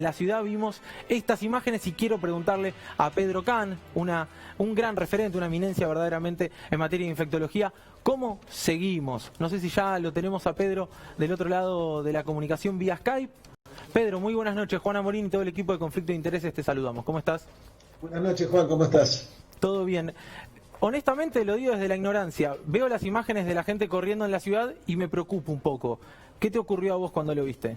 la ciudad vimos estas imágenes y quiero preguntarle a Pedro Kahn, un gran referente, una eminencia verdaderamente en materia de infectología, ¿cómo seguimos? No sé si ya lo tenemos a Pedro del otro lado de la comunicación vía Skype. Pedro, muy buenas noches. Juan Amorín y todo el equipo de Conflicto de Intereses te saludamos. ¿Cómo estás? Buenas noches, Juan, ¿cómo estás? Todo bien. Honestamente lo digo desde la ignorancia. Veo las imágenes de la gente corriendo en la ciudad y me preocupa un poco. ¿Qué te ocurrió a vos cuando lo viste?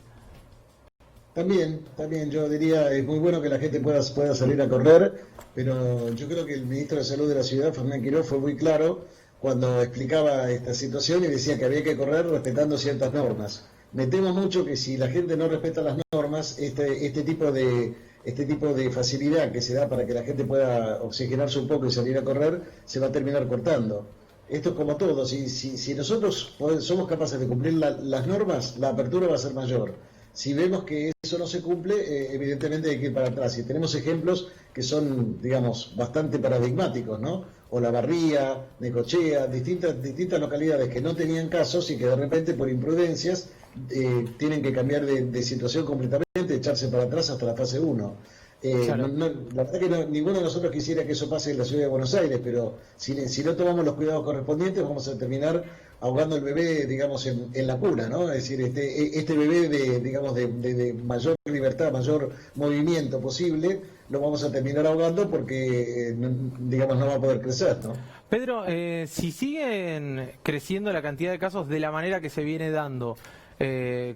También, yo diría, es muy bueno que la gente pueda salir a correr, pero yo creo que el ministro de Salud de la ciudad, Fernán Quirós, fue muy claro cuando explicaba esta situación y decía que había que correr respetando ciertas normas. Me temo mucho que si la gente no respeta las normas, este tipo de facilidad que se da para que la gente pueda oxigenarse un poco y salir a correr, se va a terminar cortando. Esto es como todo, si nosotros somos capaces de cumplir las normas, la apertura va a ser mayor. Si vemos que eso no se cumple, evidentemente hay que ir para atrás. Y tenemos ejemplos que son, digamos, bastante paradigmáticos, ¿no? Olavarría, Necochea, distintas localidades que no tenían casos y que de repente por imprudencias tienen que cambiar de situación completamente, echarse para atrás hasta la fase 1. Claro. La verdad que ninguno de nosotros quisiera que eso pase en la ciudad de Buenos Aires, pero si no tomamos los cuidados correspondientes vamos a terminar ahogando el bebé, digamos, en la cuna, ¿no? Es decir, este bebé de mayor libertad, mayor movimiento posible, lo vamos a terminar ahogando porque, digamos, no va a poder crecer, ¿no? Pedro, si siguen creciendo la cantidad de casos de la manera que se viene dando,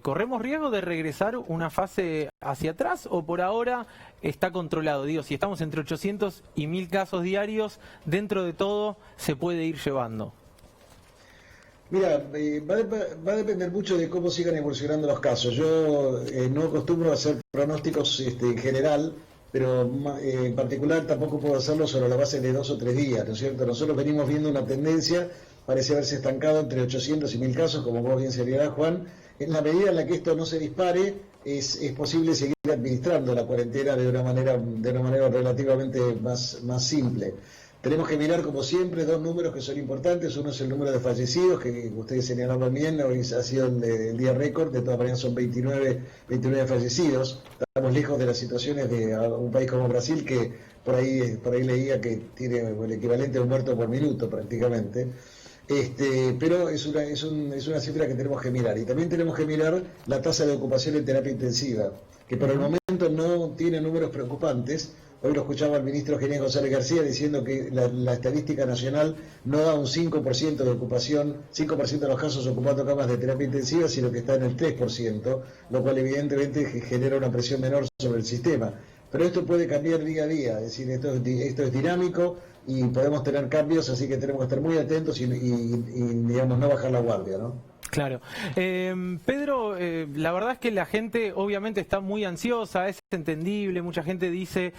¿corremos riesgo de regresar una fase hacia atrás o por ahora está controlado? Digo, si estamos entre 800 y 1000 casos diarios, dentro de todo se puede ir llevando. Mira, va a depender mucho de cómo sigan evolucionando los casos. Yo no acostumbro a hacer pronósticos en general, pero en particular tampoco puedo hacerlo sobre la base de 2 o 3 días, ¿no es cierto? Nosotros venimos viendo una tendencia, parece haberse estancado entre 800 y 1000 casos, como vos bien señalás, Juan. En la medida en la que esto no se dispare, es posible seguir administrando la cuarentena de una manera relativamente más simple. Tenemos que mirar, como siempre, 2 números que son importantes. Uno es el número de fallecidos, que ustedes señalaban bien, hoy ha sido el día récord, de todas maneras son 29 fallecidos. Estamos lejos de las situaciones de un país como Brasil, que por ahí leía que tiene el equivalente a un muerto por minuto prácticamente. Pero es una cifra que tenemos que mirar. Y también tenemos que mirar la tasa de ocupación en terapia intensiva, que por el momento no tiene números preocupantes. Hoy lo escuchaba el ministro Ginés González García diciendo que la estadística nacional no da un 5% de ocupación, 5% de los casos ocupando camas de terapia intensiva, sino que está en el 3%, lo cual evidentemente genera una presión menor sobre el sistema. Pero esto puede cambiar día a día, es decir, esto es dinámico y podemos tener cambios, así que tenemos que estar muy atentos y digamos, no bajar la guardia, ¿no? Claro. Pedro, la verdad es que la gente obviamente está muy ansiosa, es entendible, mucha gente dice,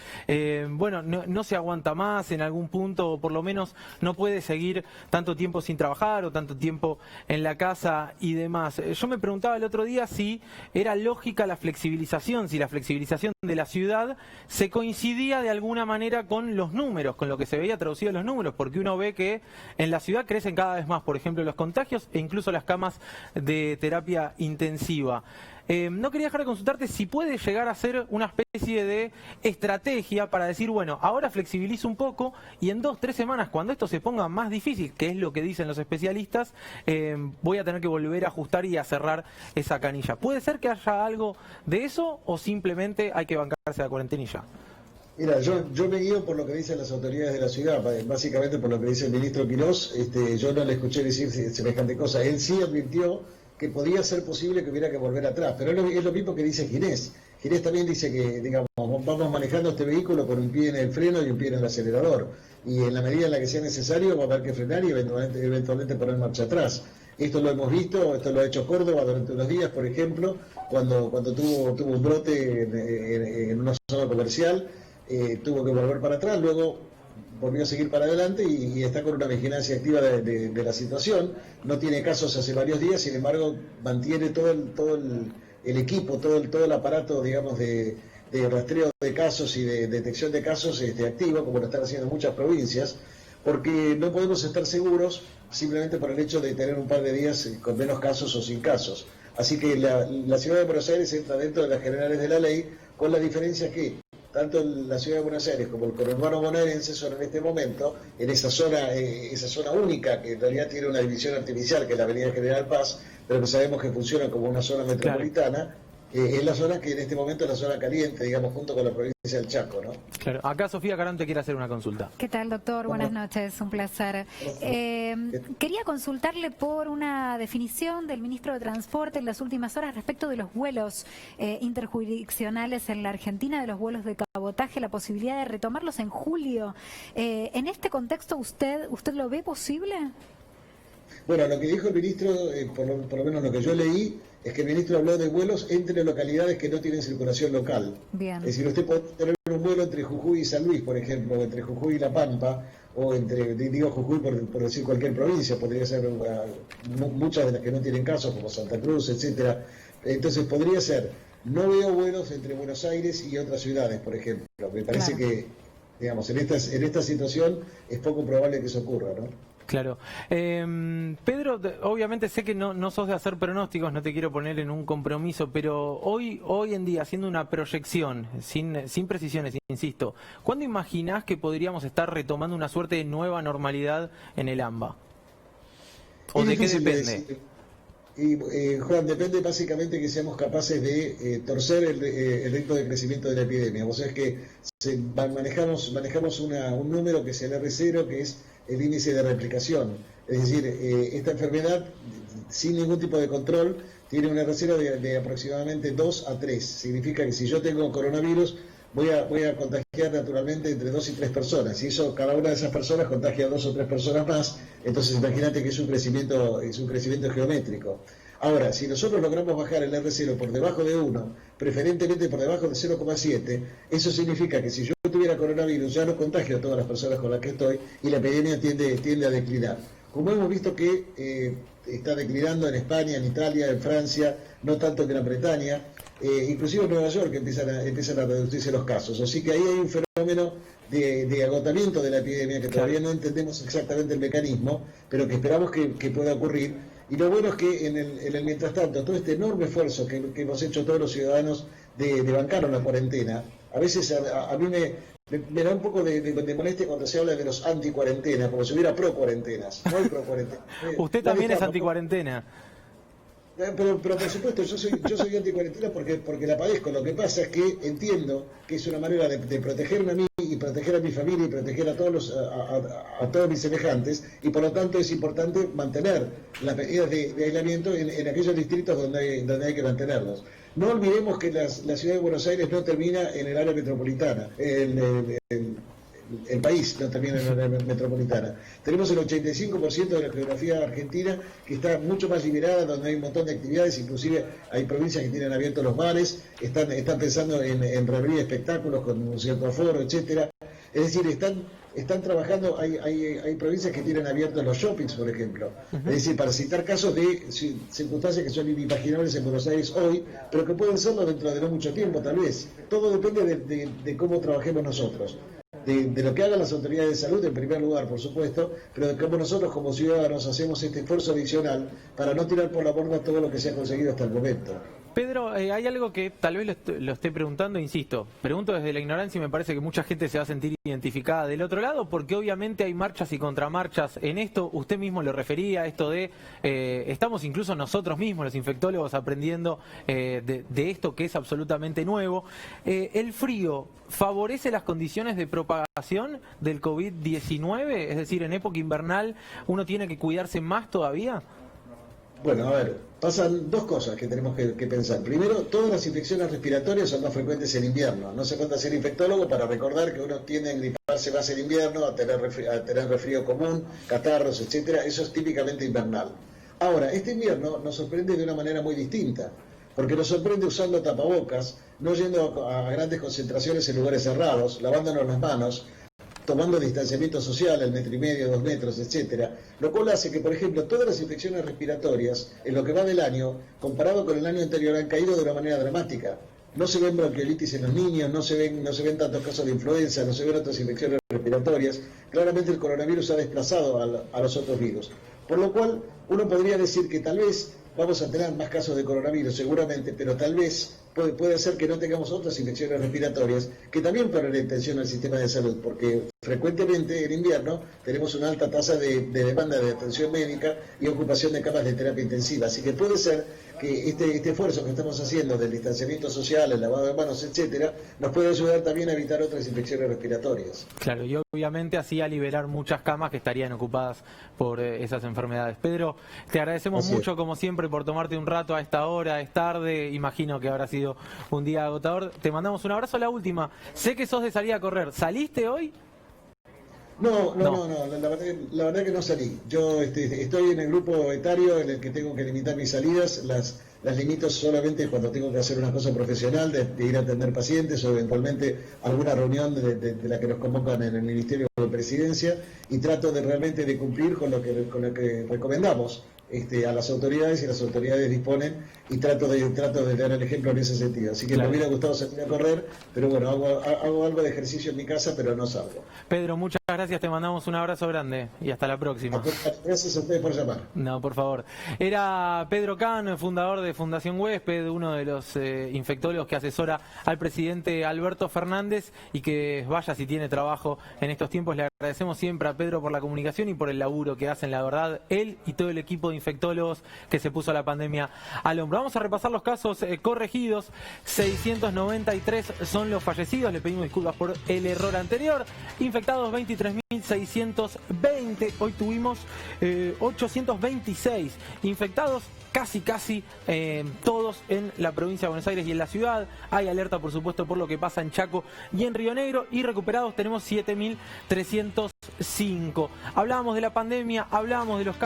bueno, no se aguanta más en algún punto, o por lo menos no puede seguir tanto tiempo sin trabajar o tanto tiempo en la casa y demás. Yo me preguntaba el otro día si era lógica la flexibilización, si la flexibilización de la ciudad se coincidía de alguna manera con los números, con lo que se veía traducido en los números, porque uno ve que en la ciudad crecen cada vez más, por ejemplo, los contagios e incluso las camas de terapia intensiva. No quería dejar de consultarte si puede llegar a ser una especie de estrategia para decir, bueno, ahora flexibilizo un poco y en 2 o 3 semanas, cuando esto se ponga más difícil, que es lo que dicen los especialistas, voy a tener que volver a ajustar y a cerrar esa canilla. ¿Puede ser que haya algo de eso o simplemente hay que bancarse la cuarentenilla? Mira, yo me guío por lo que dicen las autoridades de la ciudad, básicamente por lo que dice el ministro Quirós. Yo no le escuché decir semejante cosa. Él sí advirtió que podía ser posible que hubiera que volver atrás, pero es lo mismo que dice Ginés. Ginés también dice que, digamos, vamos manejando este vehículo con un pie en el freno y un pie en el acelerador, y en la medida en la que sea necesario va a haber que frenar y eventualmente poner marcha atrás. Esto lo hemos visto, esto lo ha hecho Córdoba durante unos días, por ejemplo, cuando tuvo un brote en una zona comercial. Tuvo que volver para atrás, luego volvió a seguir para adelante y está con una vigilancia activa de la situación. No tiene casos hace varios días, sin embargo mantiene todo el equipo, todo el aparato, digamos, de rastreo de casos y de detección de casos activo, como lo están haciendo muchas provincias, porque no podemos estar seguros simplemente por el hecho de tener un par de días con menos casos o sin casos. Así que la ciudad de Buenos Aires entra dentro de las generales de la ley, con la diferencia que tanto la ciudad de Buenos Aires como el conurbano bonaerense son en este momento, en esa zona única, que en realidad tiene una división artificial, que es la Avenida General Paz, pero que sabemos que funciona como una zona metropolitana, es la zona que en este momento es la zona caliente, digamos, junto con la provincia del Chaco, ¿no? Claro. Acá Sofía Carante quiere hacer una consulta. ¿Qué tal, doctor? Buenas noches, un placer. Quería consultarle por una definición del ministro de Transporte en las últimas horas respecto de los vuelos interjurisdiccionales en la Argentina, de los vuelos de cabotaje, la posibilidad de retomarlos en julio. En este contexto, ¿usted lo ve posible? Bueno, lo que dijo el ministro, por lo menos lo que yo leí, es que el ministro habló de vuelos entre localidades que no tienen circulación local. Bien. Es decir, usted puede tener un vuelo entre Jujuy y San Luis, por ejemplo, o entre Jujuy y La Pampa, o entre, digo Jujuy por decir cualquier provincia, podría ser muchas de las que no tienen casos, como Santa Cruz, etcétera. Entonces podría ser, no veo vuelos entre Buenos Aires y otras ciudades, por ejemplo. Me parece que, digamos, en esta situación es poco probable que eso ocurra, ¿no? Claro. Pedro, obviamente sé que no sos de hacer pronósticos, no te quiero poner en un compromiso, pero hoy en día, haciendo una proyección, sin precisiones, insisto, ¿cuándo imaginás que podríamos estar retomando una suerte de nueva normalidad en el AMBA? ¿O de qué depende? Juan, depende básicamente que seamos capaces de torcer el ritmo de crecimiento de la epidemia. Vos sabés que manejamos un número que es el R0, que es el índice de replicación. Es decir, esta enfermedad, sin ningún tipo de control, tiene un R0 de aproximadamente 2 a 3. Significa que si yo tengo coronavirus, voy a contagiar naturalmente entre 2 y 3 personas. Y eso, cada una de esas personas contagia a 2 o 3 personas más. Entonces imagínate que es un crecimiento geométrico. Ahora, si nosotros logramos bajar el R0 por debajo de 1, preferentemente por debajo de 0,7, eso significa que si yo tuviera coronavirus ya no contagio a todas las personas con las que estoy y la epidemia tiende a declinar. Como hemos visto que está declinando en España, en Italia, en Francia, no tanto en Gran Bretaña, inclusive en Nueva York empiezan a reducirse los casos. Así que ahí hay un fenómeno de agotamiento de la epidemia que todavía no entendemos exactamente el mecanismo, pero que esperamos que pueda ocurrir. Y lo bueno es que en el mientras tanto, todo este enorme esfuerzo que hemos hecho todos los ciudadanos de bancar una cuarentena, a veces a mí me da un poco de molestia cuando se habla de los anti-cuarentena, como si hubiera pro-cuarentenas. No hay pro-cuarentena. Usted también es anti-cuarentena. Pero por supuesto, yo soy anti-cuarentena porque la padezco. Lo que pasa es que entiendo que es una manera de protegerme a mí y proteger a mi familia y proteger a todos mis semejantes, y por lo tanto es importante mantener las medidas de aislamiento en aquellos distritos donde hay que mantenerlos. No olvidemos que la ciudad de Buenos Aires no termina en el área metropolitana, el país no termina en la área metropolitana. Tenemos el 85% de la geografía argentina que está mucho más liberada, donde hay un montón de actividades, inclusive hay provincias que tienen abiertos los bares, están pensando en reabrir espectáculos con un cierto aforo, etcétera. Es decir, están trabajando, hay provincias que tienen abiertos los shoppings, por ejemplo. Es decir, para citar casos de circunstancias que son inimaginables en Buenos Aires hoy, pero que pueden serlo dentro de no mucho tiempo, tal vez. Todo depende de cómo trabajemos nosotros. De lo que hagan las autoridades de salud en primer lugar, por supuesto, pero de cómo nosotros como ciudadanos hacemos este esfuerzo adicional para no tirar por la borda todo lo que se ha conseguido hasta el momento. Pedro, hay algo que tal vez lo esté preguntando, insisto, pregunto desde la ignorancia y me parece que mucha gente se va a sentir identificada del otro lado, porque obviamente hay marchas y contramarchas en esto. Usted mismo lo refería, esto de, estamos incluso nosotros mismos, los infectólogos, aprendiendo de esto que es absolutamente nuevo. ¿El frío favorece las condiciones de propagación del COVID-19? Es decir, en época invernal uno tiene que cuidarse más todavía. Bueno, a ver, pasan dos cosas que tenemos que pensar. Primero, todas las infecciones respiratorias son más frecuentes en invierno. No se cuenta ser infectólogo para recordar que uno tiende a engriparse más en invierno, a tener resfrío común, catarros, etcétera. Eso es típicamente invernal. Ahora, este invierno nos sorprende de una manera muy distinta, porque nos sorprende usando tapabocas, no yendo a grandes concentraciones en lugares cerrados, lavándonos las manos, tomando distanciamiento social, el 1,5 metros, 2 metros, etcétera, lo cual hace que, por ejemplo, todas las infecciones respiratorias, en lo que va del año, comparado con el año anterior, han caído de una manera dramática. No se ven bronquiolitis en los niños, no se ven tantos casos de influenza, no se ven otras infecciones respiratorias. Claramente el coronavirus ha desplazado a los otros virus. Por lo cual, uno podría decir que tal vez vamos a tener más casos de coronavirus, seguramente, pero tal vez puede hacer que no tengamos otras infecciones respiratorias que también ponen en tensión al sistema de salud, porque frecuentemente en invierno tenemos una alta tasa de demanda de atención médica y ocupación de camas de terapia intensiva. Así que puede ser que este esfuerzo que estamos haciendo del distanciamiento social, el lavado de manos, etcétera, nos puede ayudar también a evitar otras infecciones respiratorias. Claro, y obviamente así a liberar muchas camas que estarían ocupadas por esas enfermedades. Pedro, te agradecemos mucho, como siempre, por tomarte un rato a esta hora, es tarde, imagino que habrá sido un día agotador. Te mandamos un abrazo. La última, sé que sos de salir a correr, ¿saliste hoy? No, la verdad que no salí. Yo estoy en el grupo etario en el que tengo que limitar mis salidas, las limito solamente cuando tengo que hacer una cosa profesional, de ir a atender pacientes o eventualmente alguna reunión de la que nos convocan en el Ministerio de Presidencia, y trato de realmente de cumplir con lo que recomendamos a las autoridades, y las autoridades disponen, y trato de dar el ejemplo en ese sentido. Así que me hubiera gustado salir a correr, pero bueno, hago algo de ejercicio en mi casa, pero no salgo. Pedro, muchas gracias, te mandamos un abrazo grande y hasta la próxima. Gracias a ustedes por llamar. No, por favor. Era Pedro Can, fundador de Fundación Huésped, uno de los infectólogos que asesora al presidente Alberto Fernández, y que vaya si tiene trabajo en estos tiempos. Le agradecemos siempre a Pedro por la comunicación y por el laburo que hacen, la verdad, él y todo el equipo de infectólogos que se puso la pandemia al hombro. Vamos a repasar los casos corregidos. 693 son los fallecidos, le pedimos disculpas por el error anterior. Infectados 23.620, hoy tuvimos 826 infectados, casi todos en la provincia de Buenos Aires y en la ciudad. Hay alerta, por supuesto, por lo que pasa en Chaco y en Río Negro, y recuperados tenemos 7.305. Hablábamos de la pandemia, hablábamos de los casos